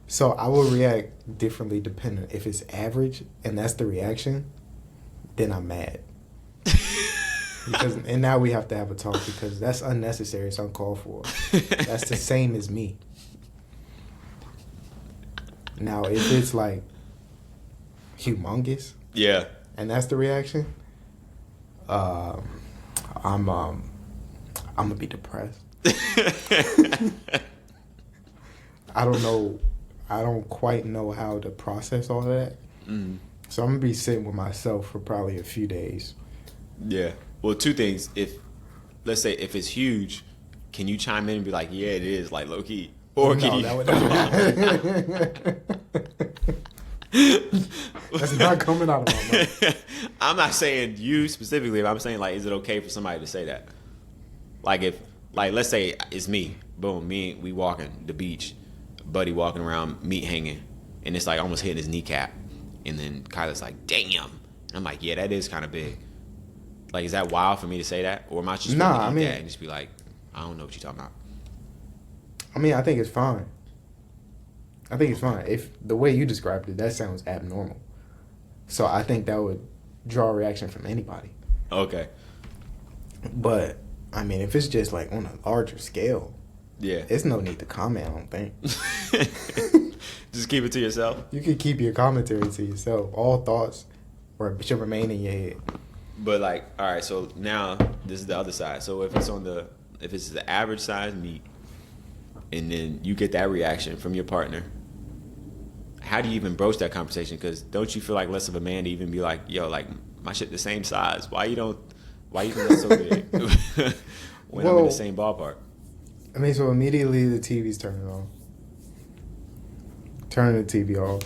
So I will react differently depending. If it's average and that's the reaction, then I'm mad. And now we have to have a talk because that's unnecessary. It's uncalled for. That's the same as me. Now, if it's like humongous, Yeah. and that's the reaction, I'm gonna be depressed. I don't know. I don't quite know how to process all that. Mm. So I'm gonna be sitting with myself for probably a few days. Yeah. Well, two things. Let's say if it's huge, can you chime in and be like, "Yeah, it is," like low key, or can No, you? that would That's not coming out of my mouth. I'm not saying you specifically, but I'm saying like, is it okay for somebody to say that? Like let's say it's me, boom, we walking the beach, buddy walking around, meat hanging, and it's like almost hitting his kneecap, and then Kyla's like, "Damn," and I'm like, "Yeah, that is kind of big." Like, is that wild for me to say that, or am I just Nah, looking at I mean- that and just be like, "I don't know what you're talking about." I mean, I think it's fine. I think it's fine. If the way you described it, that sounds abnormal. So I think that would draw a reaction from anybody. Okay. But I mean, if it's just like on a larger scale, Yeah. there's no need to comment. I don't think. Just keep it to yourself. You can keep your commentary to yourself. All thoughts should remain in your head. But like, all right, so now this is the other side. So if it's the average size meat, and then you get that reaction from your partner, how do you even broach that conversation? Because don't you feel like less of a man to even be like, "Yo, like my shit the same size. Why you think that's so big when I'm in the same ballpark?" I mean, so immediately the TV's turning on. Turning the TV off.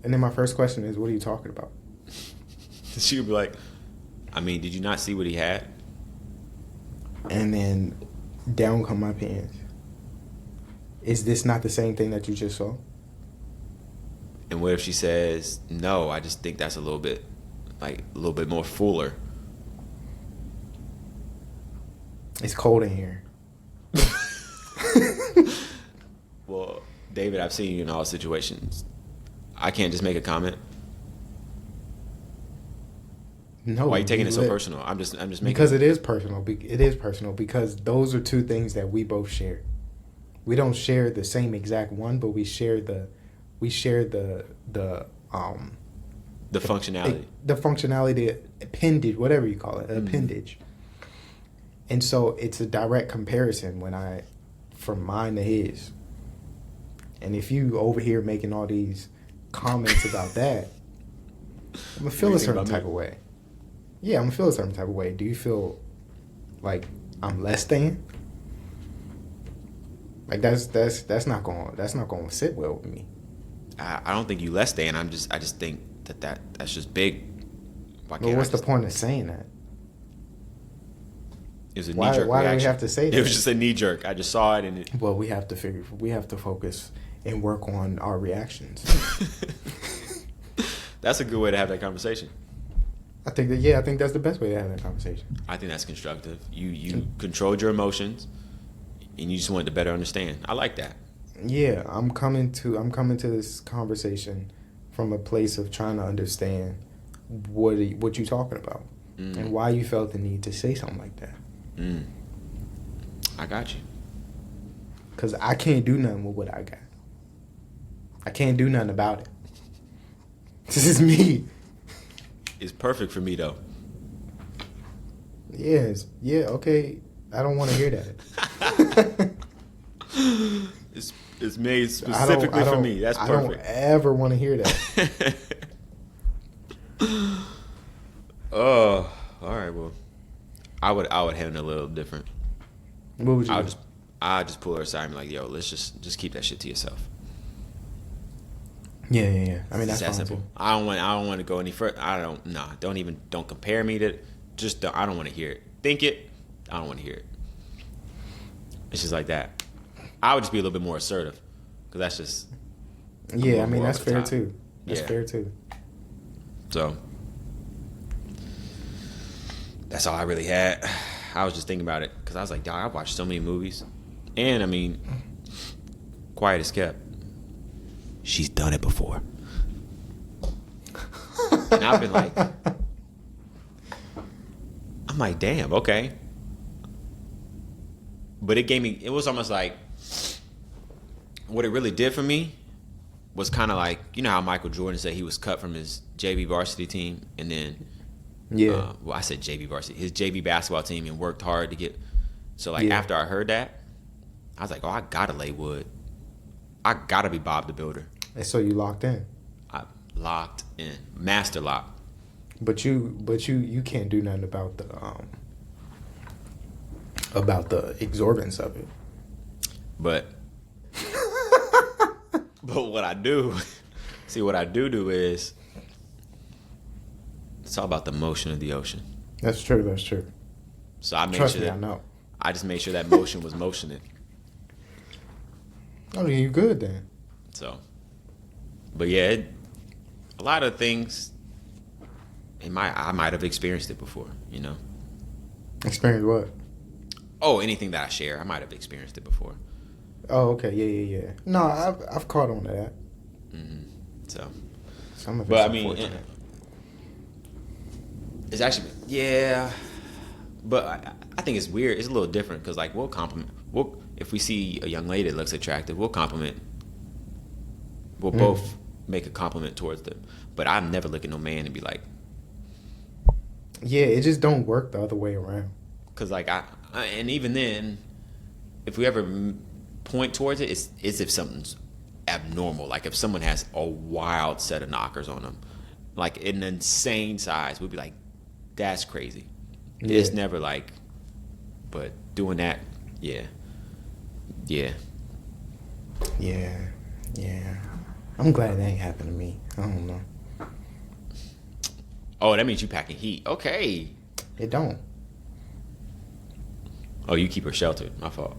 And then my first question is, what are you talking about? She would be like, "I mean, did you not see what he had?" And then down come my pants. Is this not the same thing that you just saw? And what if she says, "No, I just think that's a little bit more fuller." It's cold in here. Well, David, I've seen you in all situations. I can't just make a comment. No. Why are you taking it so lit- personal? I'm just making. Because it is personal. It is personal because those are two things that we both share. We don't share the same exact one, but we share the functionality. the functionality, the appendage, whatever you call it, appendage. And so it's a direct comparison from mine to his. And if you over here making all these comments about that, I'm gonna feel What a do you think certain about type me? of way. Yeah, I'm gonna feel a certain type of way. Do you feel like I'm less than? Like that's not going to sit well with me. I don't think you less than. I just think that's just big. Well, what's the point of saying that? It was a Why- knee jerk why do we reaction. have to say It that? was just a knee jerk. I just saw it and it. Well, we have to focus and work on our reactions. That's a good way to have that conversation. I think that's the best way to have that conversation. I think that's constructive. You controlled your emotions, and you just wanted to better understand. I like that. Yeah, I'm coming to this conversation from a place of trying to understand what you talking about and why you felt the need to say something like that. I got you. Because I can't do nothing with what I got. I can't do nothing about it. This is me. It's perfect for me though. Yes. Yeah. Okay. I don't want to hear that. It's made specifically for me. That's perfect. I don't ever want to hear that. Oh, all right. Well, I would handle it a little different. What would you do? I just pull her aside and be like, "Yo, let's just keep that shit to yourself." Yeah. I mean, It's that's that fine simple. too. I don't want to go any further. Don't compare me to. I don't want to hear it. Think it. I don't want to hear it. It's just like that. I would just be a little bit more assertive, because that's just. Yeah, I I'm mean, more that's over the fair top. too. That's Yeah. fair too. So. that's all I really had. I was just thinking about it because I was like, dog, I've watched so many movies. And, I mean, Quiet as Kept. She's done it before. And I've been like, I'm like, damn, okay. But it was almost like, what it really did for me was kind of like, you know how Michael Jordan said he was cut from his JV varsity team and then, I said JV varsity, his JV basketball team and worked hard to get, so like after I heard that, I was like, oh, I gotta lay wood. I gotta be Bob the Builder. And so you locked in. I locked in, master lock. But you can't do nothing about the exorbitance of it. But what I do, what I do is, it's all about the motion of the ocean. That's true. So I made Trust sure me, that I know. I just made sure that motion was motioning. I mean, you good then. So, but yeah, a lot of things. I might have experienced it before, you know. Experience what? Oh, anything that I share, I might have experienced it before. Oh, okay, yeah. No, I've caught on to that. Mm-hmm. So, some of it's but I mean, unfortunate. it's actually but I think it's weird. It's a little different because like we'll compliment. If we see a young lady that looks attractive, we'll compliment. We'll both make a compliment towards them. But I never look at no man and be like, yeah, it just don't work the other way around. Because like and even then, if we ever point towards it, it's if something's abnormal. Like if someone has a wild set of knockers on them, like an insane size, we'd be like, that's crazy. Yeah. It's never like, but doing that, yeah. I'm glad that ain't happened to me. I don't know. Oh, that means you packing heat. Okay. It don't. Oh, you keep her sheltered. My fault.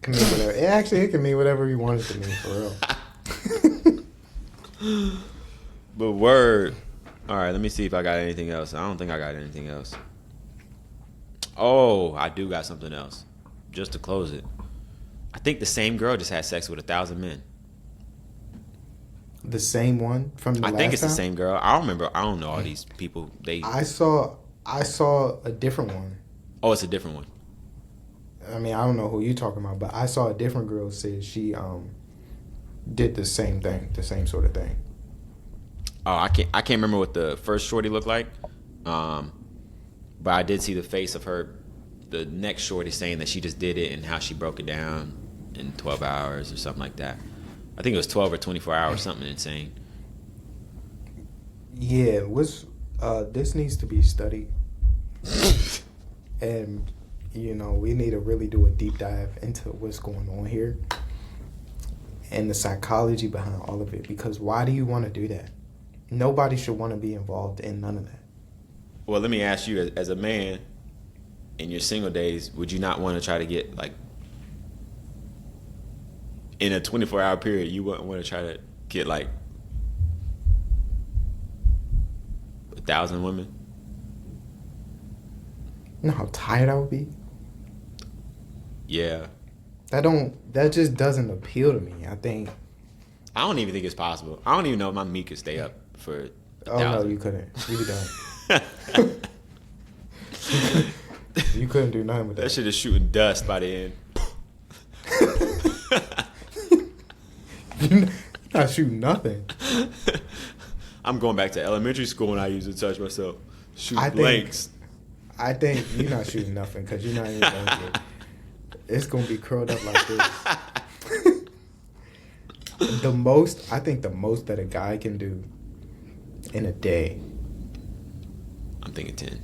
Can mean whatever. It can mean whatever you want it to mean, for real. But word. All right, let me see if I got anything else. I don't think I got anything else. Oh, I do got something else. Just to close it. I think the same girl just had sex with 1,000 men. The same one from the last time? I think it's the same girl. I don't remember. I don't know all these people. I saw a different one. Oh, it's a different one. I mean, I don't know who you're talking about, but I saw a different girl say she did the same thing, the same sort of thing. Oh, I can't remember what the first shorty looked like. But I did see the face of her, the next shorty, saying that she just did it and how she broke it down in 12 hours or something like that. I think it was 12 or 24 hours, something insane. Yeah, this needs to be studied. And, we need to really do a deep dive into what's going on here and the psychology behind all of it. Because why do you want to do that? Nobody should want to be involved in none of that. Well, let me ask you, as a man, in your single days, would you not want to try to get, like, in a 24-hour period, you wouldn't want to try to get, like, 1,000 women? You know how tired I would be? Yeah. That just doesn't appeal to me. I don't even think it's possible. I don't even know if my meat could stay up for 1,000. Oh, no, you couldn't. You don't. You couldn't do nothing with that. That shit is shooting dust by the end. You're not shooting nothing. I'm going back to elementary school when I used to touch myself. Shoot blanks. I think you're not shooting nothing because you're not even going to get. It's going to be curled up like this. I think the most that a guy can do in a day. I'm thinking 10.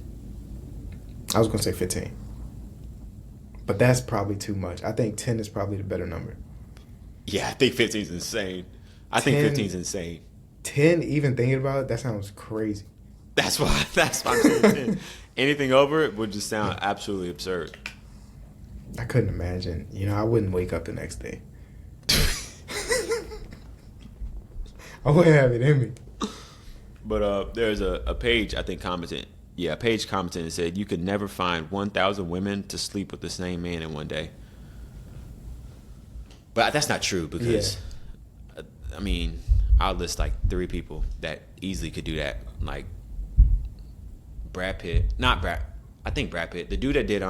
I was going to say 15. But that's probably too much. I think 10 is probably the better number. Yeah, I think 15 is insane. I think 15 is insane. 10, even thinking about it, that sounds crazy. That's why I'm saying 10. Anything over it would just sound absolutely absurd. I couldn't imagine. I wouldn't wake up the next day. I wouldn't have it in me. But there's a page I think commented. Yeah, a page commented and said you could never find 1,000 women to sleep with the same man in one day. But that's not true because, I mean, I'll list like 3 people that easily could do that. Like Brad Pitt, I think Brad Pitt, the dude that did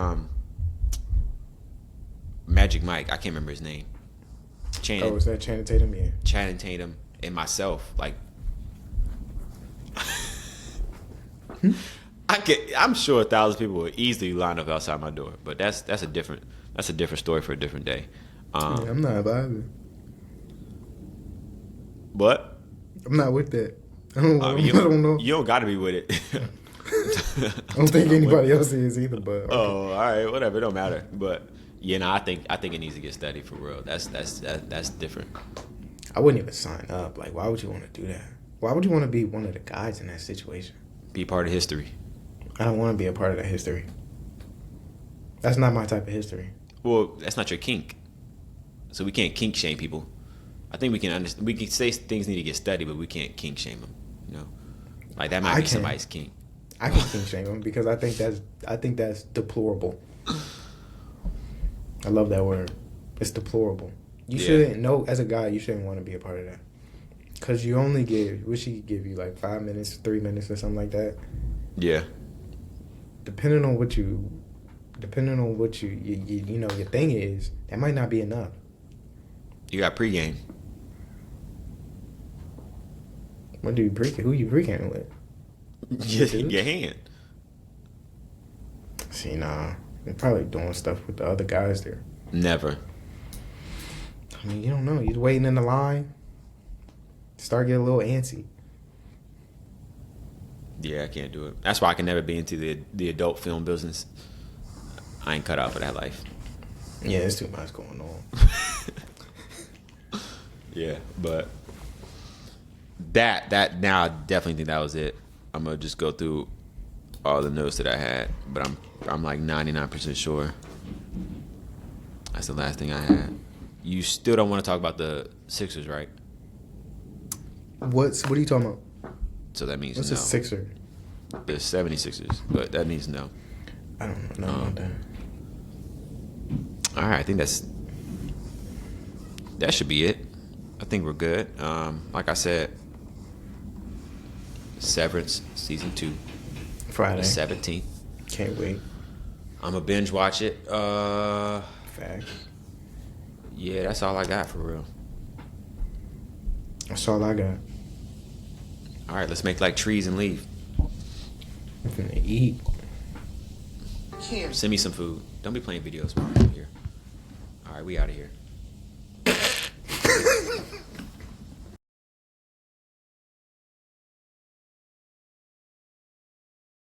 Magic Mike, I can't remember his name. Was that Channing Tatum? Yeah. Channing Tatum and myself, like. I'm sure 1,000 people would easily line up outside my door, but that's a different story for a different day. I'm not vibing. What? I'm not with that. I don't know. You don't got to be with it. I don't think anybody else is either. But okay. Oh, all right, whatever. It don't matter. But yeah, no, I think it needs to get studied for real. That's different. I wouldn't even sign up. Like, why would you want to do that? Why would you want to be one of the guys in that situation? Be part of history. I don't want to be a part of that history. That's not my type of history. Well, that's not your kink. So we can't kink shame people. I think we can understand. We can say things need to get studied, but we can't kink shame them. You know, like that might be somebody's kink. I can kink shame them because I think that's deplorable. I love that word. It's deplorable. You shouldn't know as a guy. You shouldn't want to be a part of that because you only give. What she give you like 5 minutes, 3 minutes, or something like that. Yeah. Depending on what you know your thing is, that might not be enough. You got pregame. What do you pregame? Who you pregame with? Your hand. See, nah. They're probably doing stuff with the other guys there. Never. I mean, you don't know. You're waiting in the line. Start getting a little antsy. Yeah, I can't do it. That's why I can never be into the adult film business. I ain't cut out for that life. Yeah, there's too much going on. Yeah, but that now I definitely think that was it. I'm gonna just go through all the notes that I had, but I'm like 99% sure that's the last thing I had. You still don't want to talk about the Sixers, right? What are you talking about? So that means what's no. a Sixer? The 76ers, but that means no. I don't know about that. All right, I think that should be it. I think we're good. Like I said, Severance season 2, Friday, the 17th. Can't wait. I'm gonna binge watch it. Facts. Yeah, that's all I got for real. That's all I got. All right, let's make like trees and leave. I'm finna eat. Send me some food. Don't be playing videos here. All right, we out of here.